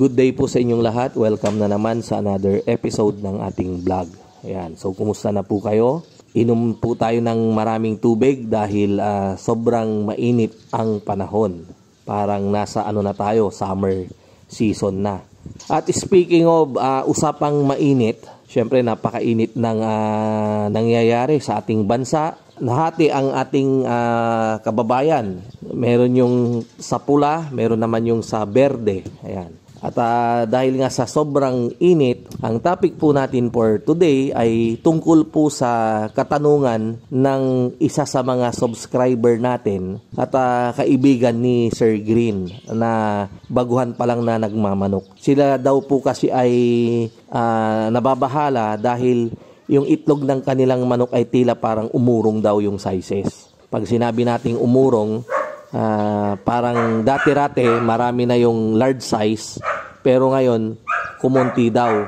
Good day po sa inyong lahat. Welcome na naman sa another episode ng ating vlog. Ayan. So, kumusta na po kayo? Inom po tayo ng maraming tubig dahil sobrang mainit ang panahon. Parang nasa na tayo, summer season na. At speaking of usapang mainit, syempre napakainit ng nangyayari sa ating bansa. Nahati ang ating kababayan. Meron yung sa pula, meron naman yung sa berde. Ayan. At dahil nga sa sobrang init, ang topic po natin for today ay tungkol po sa katanungan ng isa sa mga subscriber natin at kaibigan ni Sir Green na baguhan pa lang na nagmamanok. Sila daw po kasi ay nababahala dahil yung itlog ng kanilang manok ay tila parang umurong daw yung sizes. Pag sinabi nating umurong, parang dati-rate marami na yung large size, pero ngayon kumunti daw,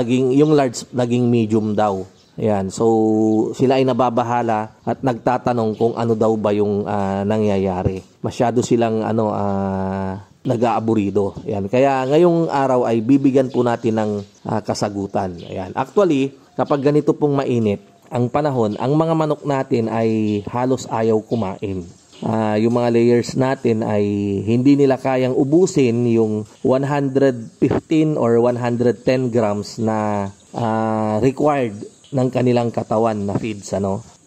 yung large naging medium daw. Ayan, so sila ay nababahala at nagtatanong kung ano daw ba yung nangyayari. Masyado silang nag-aaburido. Ayan, kaya ngayong araw ay bibigyan po natin ng kasagutan. Ayan, actually kapag ganito pong mainit ang panahon, ang mga manok natin ay halos ayaw kumain. Yung mga layers natin ay hindi nila kayang ubusin yung 115 or 110 grams na required ng kanilang katawan na feeds.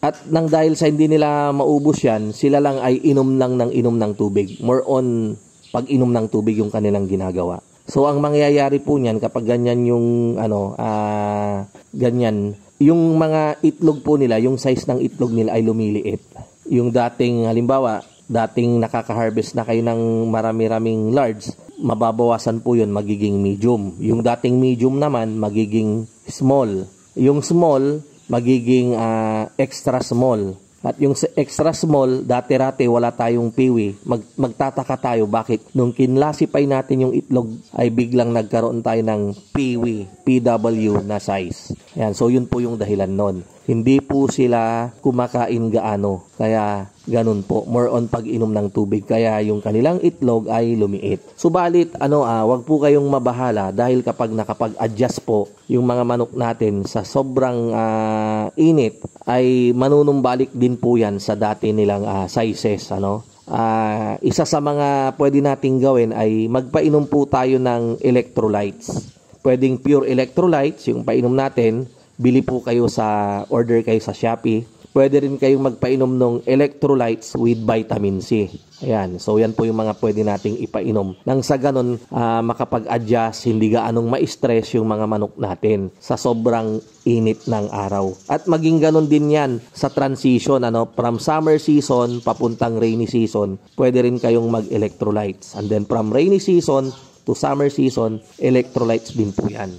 At nang dahil sa hindi nila maubos yan, sila lang ay inom ng tubig. More on pag-inom ng tubig yung kanilang ginagawa. So ang mangyayari po niyan kapag ganyan yung ganyan, yung mga itlog po nila, yung size ng itlog nila ay lumiliit. Yung dating halimbawa, dating nakaka-harvest na kayo ng marami-raming large, mababawasan po yun, magiging medium. Yung dating medium naman, magiging small. Yung small, magiging extra small. At yung extra small, dati-rate wala tayong piwi. Magtataka tayo bakit nung kinlasify natin yung itlog ay biglang nagkaroon tayo ng piwi, PW na size. Ayan, so yun po yung dahilan nun. Hindi po sila kumakain gaano. Kaya ganun po, more on pag-inom ng tubig. Kaya yung kanilang itlog ay lumiit. Subalit, wag po kayong mabahala dahil kapag nakapag-adjust po yung mga manok natin sa sobrang init, ay manunumbalik din po yan sa dati nilang sizes. Isa sa mga pwede nating gawin ay magpainom po tayo ng electrolytes. Pwedeng pure electrolytes, yung painom natin. Bili po kayo order kayo sa Shopee. Pwede rin kayong magpainom ng electrolytes with vitamin C. Ayan, so yan po yung mga pwede nating ipainom. Nang sa ganun, makapag-adjust, hindi gaanong ma-stress yung mga manok natin sa sobrang init ng araw. At maging ganun din yan sa transition, from summer season papuntang rainy season, pwede rin kayong mag-electrolytes. And then from rainy season to summer season, electrolytes din po yan.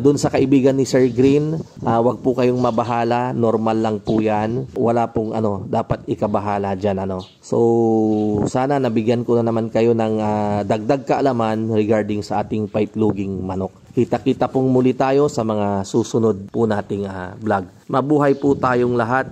Doon sa kaibigan ni Sir Green, wag po kayong mabahala, normal lang po yan. Wala pong dapat ikabahala dyan. So, sana nabigyan ko na naman kayo ng dagdag kaalaman regarding sa ating paitloging manok. Kita-kita pong muli tayo sa mga susunod po nating vlog. Mabuhay po tayong lahat.